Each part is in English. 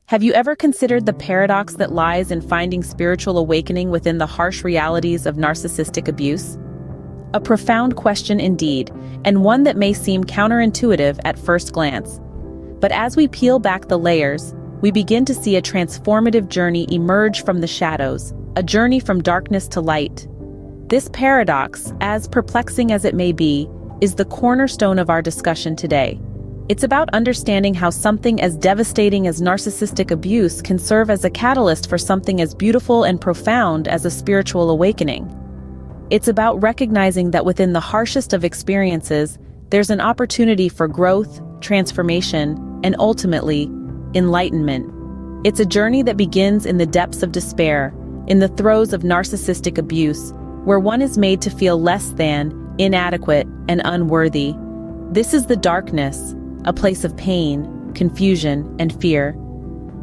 Have you ever considered the paradox that lies in finding spiritual awakening within the harsh realities of narcissistic abuse? A profound question indeed, and one that may seem counterintuitive at first glance. But as we peel back the layers, we begin to see a transformative journey emerge from the shadows, a journey from darkness to light. This paradox, as perplexing as it may be, is the cornerstone of our discussion today. It's about understanding how something as devastating as narcissistic abuse can serve as a catalyst for something as beautiful and profound as a spiritual awakening. It's about recognizing that within the harshest of experiences, there's an opportunity for growth, transformation, and ultimately, enlightenment. It's a journey that begins in the depths of despair, in the throes of narcissistic abuse, where one is made to feel less than, inadequate, and unworthy. This is the darkness, a place of pain, confusion, and fear.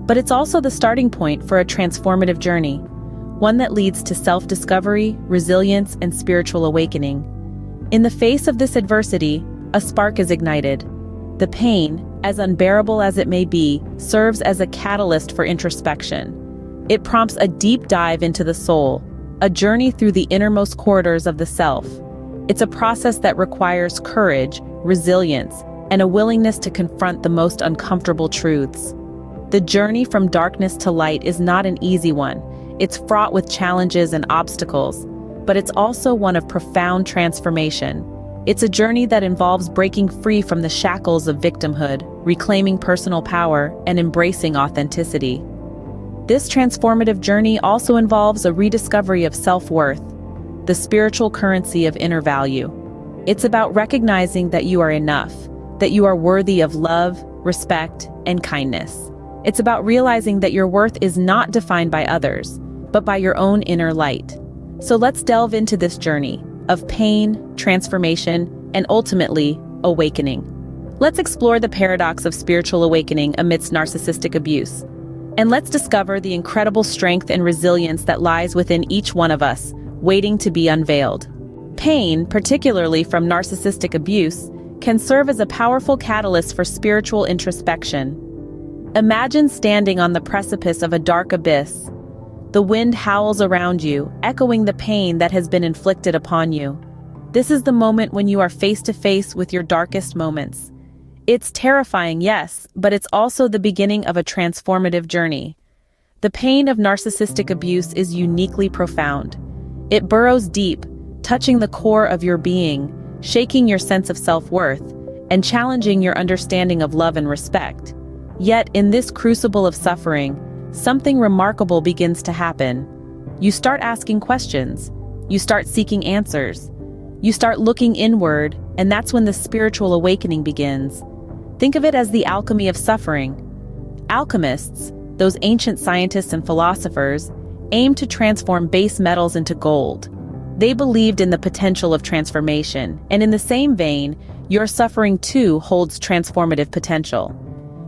But it's also the starting point for a transformative journey, one that leads to self-discovery, resilience, and spiritual awakening. In the face of this adversity, a spark is ignited. The pain, as unbearable as it may be, serves as a catalyst for introspection. It prompts a deep dive into the soul, a journey through the innermost corridors of the self. It's a process that requires courage, resilience, and a willingness to confront the most uncomfortable truths. The journey from darkness to light is not an easy one. It's fraught with challenges and obstacles, but it's also one of profound transformation. It's a journey that involves breaking free from the shackles of victimhood, reclaiming personal power, and embracing authenticity. This transformative journey also involves a rediscovery of self-worth, the spiritual currency of inner value. It's about recognizing that you are enough, that you are worthy of love, respect, and kindness. It's about realizing that your worth is not defined by others, but by your own inner light. So let's delve into this journey of pain, transformation, and ultimately, awakening. Let's explore the paradox of spiritual awakening amidst narcissistic abuse. And let's discover the incredible strength and resilience that lies within each one of us, waiting to be unveiled. Pain, particularly from narcissistic abuse, can serve as a powerful catalyst for spiritual introspection. Imagine standing on the precipice of a dark abyss. The wind howls around you, echoing the pain that has been inflicted upon you. This is the moment when you are face to face with your darkest moments. It's terrifying, yes, but it's also the beginning of a transformative journey. The pain of narcissistic abuse is uniquely profound. It burrows deep, touching the core of your being, shaking your sense of self-worth, and challenging your understanding of love and respect. Yet, in this crucible of suffering, something remarkable begins to happen. You start asking questions. You start seeking answers. You start looking inward, and that's when the spiritual awakening begins. Think of it as the alchemy of suffering. Alchemists, those ancient scientists and philosophers, aimed to transform base metals into gold. They believed in the potential of transformation, and in the same vein, your suffering too holds transformative potential.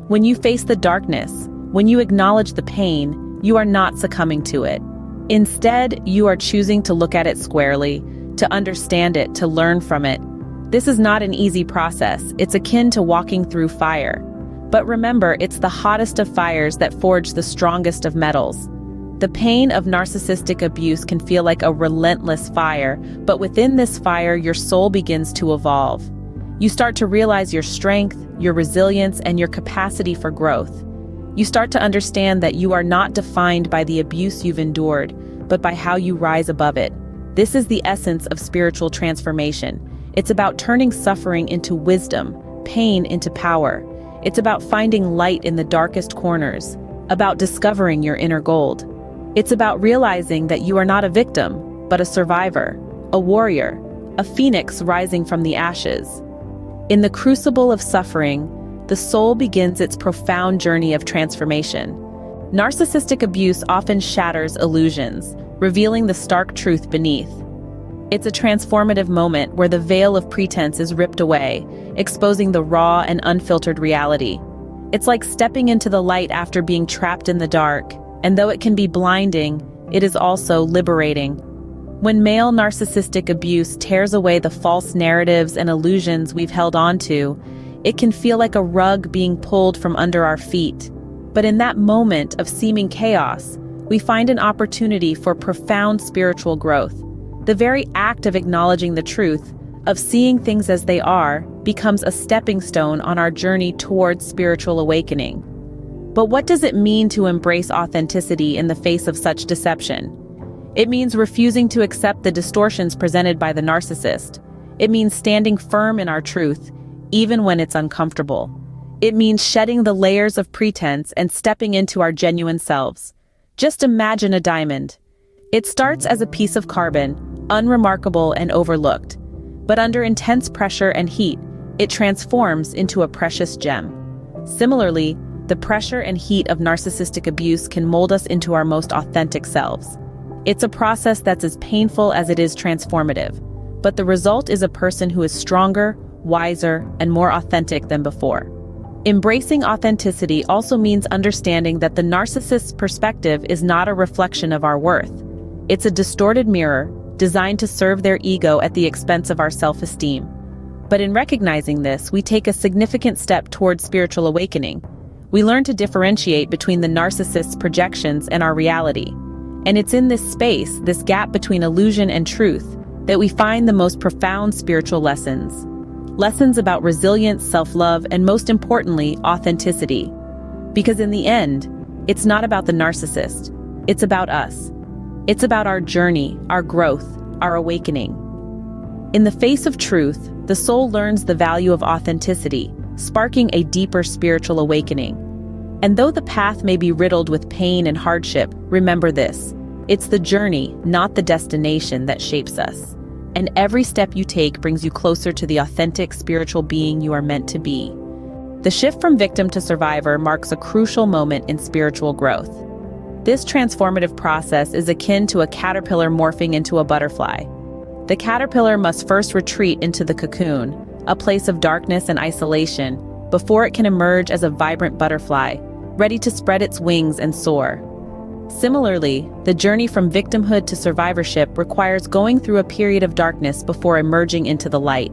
When you face the darkness, when you acknowledge the pain, you are not succumbing to it. Instead, you are choosing to look at it squarely, to understand it, to learn from it. This is not an easy process. It's akin to walking through fire. But remember, it's the hottest of fires that forge the strongest of metals. The pain of narcissistic abuse can feel like a relentless fire, but within this fire, your soul begins to evolve. You start to realize your strength, your resilience, and your capacity for growth. You start to understand that you are not defined by the abuse you've endured, but by how you rise above it. This is the essence of spiritual transformation. It's about turning suffering into wisdom, pain into power. It's about finding light in the darkest corners, about discovering your inner gold. It's about realizing that you are not a victim, but a survivor, a warrior, a phoenix rising from the ashes. In the crucible of suffering, the soul begins its profound journey of transformation. Narcissistic abuse often shatters illusions, revealing the stark truth beneath. It's a transformative moment where the veil of pretense is ripped away, exposing the raw and unfiltered reality. It's like stepping into the light after being trapped in the dark, and though it can be blinding, it is also liberating. When male narcissistic abuse tears away the false narratives and illusions we've held onto, it can feel like a rug being pulled from under our feet. But in that moment of seeming chaos, we find an opportunity for profound spiritual growth. The very act of acknowledging the truth, of seeing things as they are, becomes a stepping stone on our journey towards spiritual awakening. But what does it mean to embrace authenticity in the face of such deception? It means refusing to accept the distortions presented by the narcissist. It means standing firm in our truth, even when it's uncomfortable. It means shedding the layers of pretense and stepping into our genuine selves. Just imagine a diamond. It starts as a piece of carbon, unremarkable and overlooked. But under intense pressure and heat, it transforms into a precious gem. Similarly, the pressure and heat of narcissistic abuse can mold us into our most authentic selves. It's a process that's as painful as it is transformative, but the result is a person who is stronger, wiser, and more authentic than before. Embracing authenticity also means understanding that the narcissist's perspective is not a reflection of our worth. It's a distorted mirror, designed to serve their ego at the expense of our self-esteem. But in recognizing this, we take a significant step towards spiritual awakening. We learn to differentiate between the narcissist's projections and our reality. And it's in this space, this gap between illusion and truth, that we find the most profound spiritual lessons. Lessons about resilience, self-love, and most importantly, authenticity. Because in the end, it's not about the narcissist. It's about us. It's about our journey, our growth, our awakening. In the face of truth, the soul learns the value of authenticity, sparking a deeper spiritual awakening. And though the path may be riddled with pain and hardship, remember this: it's the journey, not the destination, that shapes us. And every step you take brings you closer to the authentic spiritual being you are meant to be. The shift from victim to survivor marks a crucial moment in spiritual growth. This transformative process is akin to a caterpillar morphing into a butterfly. The caterpillar must first retreat into the cocoon, a place of darkness and isolation, before it can emerge as a vibrant butterfly, ready to spread its wings and soar. Similarly, the journey from victimhood to survivorship requires going through a period of darkness before emerging into the light.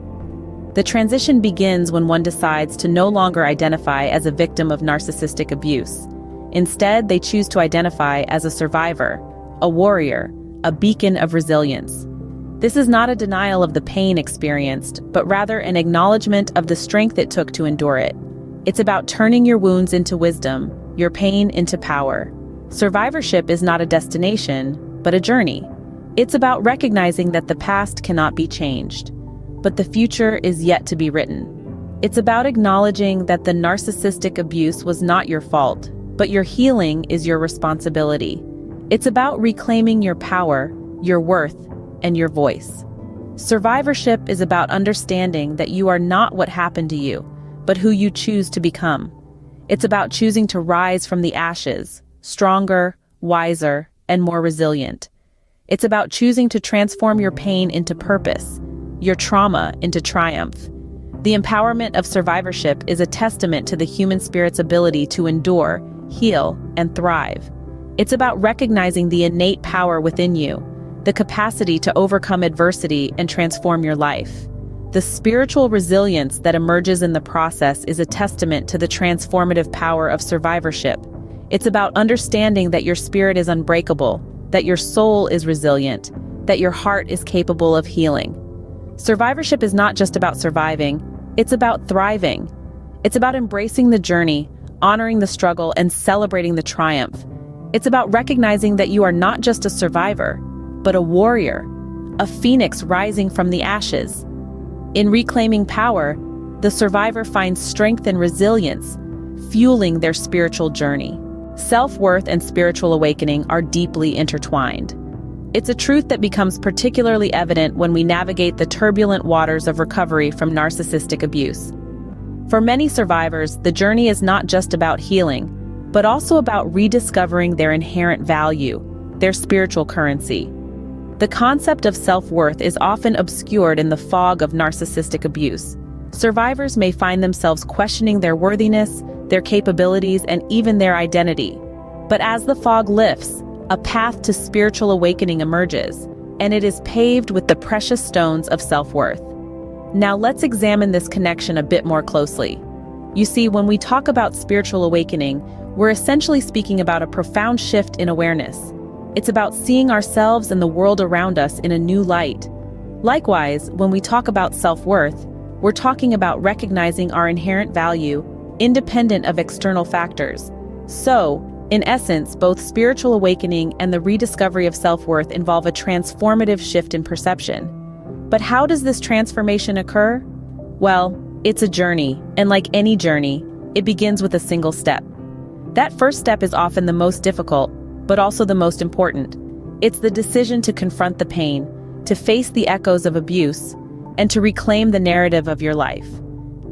The transition begins when one decides to no longer identify as a victim of narcissistic abuse. Instead, they choose to identify as a survivor, a warrior, a beacon of resilience. This is not a denial of the pain experienced, but rather an acknowledgement of the strength it took to endure it. It's about turning your wounds into wisdom, your pain into power. Survivorship is not a destination, but a journey. It's about recognizing that the past cannot be changed, but the future is yet to be written. It's about acknowledging that the narcissistic abuse was not your fault, but your healing is your responsibility. It's about reclaiming your power, your worth, and your voice. Survivorship is about understanding that you are not what happened to you, but who you choose to become. It's about choosing to rise from the ashes, stronger, wiser, and more resilient. It's about choosing to transform your pain into purpose, your trauma into triumph. The empowerment of survivorship is a testament to the human spirit's ability to endure, heal, and thrive. It's about recognizing the innate power within you, the capacity to overcome adversity and transform your life. The spiritual resilience that emerges in the process is a testament to the transformative power of survivorship. It's about understanding that your spirit is unbreakable, that your soul is resilient, that your heart is capable of healing. Survivorship is not just about surviving, it's about thriving. It's about embracing the journey, honoring the struggle, and celebrating the triumph. It's about recognizing that you are not just a survivor, but a warrior, a phoenix rising from the ashes. In reclaiming power, the survivor finds strength and resilience, fueling their spiritual journey. Self-worth and spiritual awakening are deeply intertwined. It's a truth that becomes particularly evident when we navigate the turbulent waters of recovery from narcissistic abuse. For many survivors, the journey is not just about healing, but also about rediscovering their inherent value, their spiritual currency. The concept of self-worth is often obscured in the fog of narcissistic abuse. Survivors may find themselves questioning their worthiness, their capabilities, and even their identity. But as the fog lifts, a path to spiritual awakening emerges, and it is paved with the precious stones of self-worth. Now let's examine this connection a bit more closely. You see, when we talk about spiritual awakening, we're essentially speaking about a profound shift in awareness. It's about seeing ourselves and the world around us in a new light. Likewise, when we talk about self-worth, we're talking about recognizing our inherent value, independent of external factors. So, in essence, both spiritual awakening and the rediscovery of self-worth involve a transformative shift in perception. But how does this transformation occur? Well, it's a journey, and like any journey, it begins with a single step. That first step is often the most difficult, but also the most important. It's the decision to confront the pain, to face the echoes of abuse, and to reclaim the narrative of your life.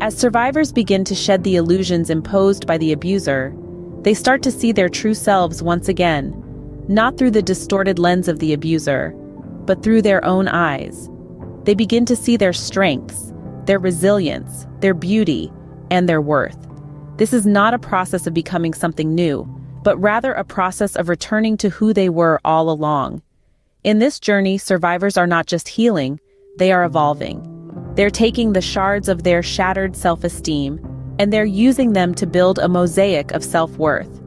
As survivors begin to shed the illusions imposed by the abuser, they start to see their true selves once again, not through the distorted lens of the abuser, but through their own eyes. They begin to see their strengths, their resilience, their beauty, and their worth. This is not a process of becoming something new, but rather a process of returning to who they were all along. In this journey, survivors are not just healing, they are evolving. They're taking the shards of their shattered self-esteem, and they're using them to build a mosaic of self-worth.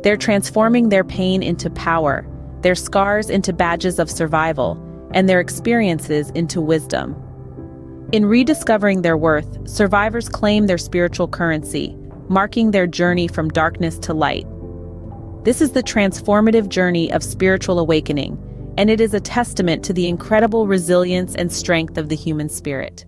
They're transforming their pain into power, their scars into badges of survival, and their experiences into wisdom. In rediscovering their worth, survivors claim their spiritual currency, marking their journey from darkness to light. This is the transformative journey of spiritual awakening, and it is a testament to the incredible resilience and strength of the human spirit.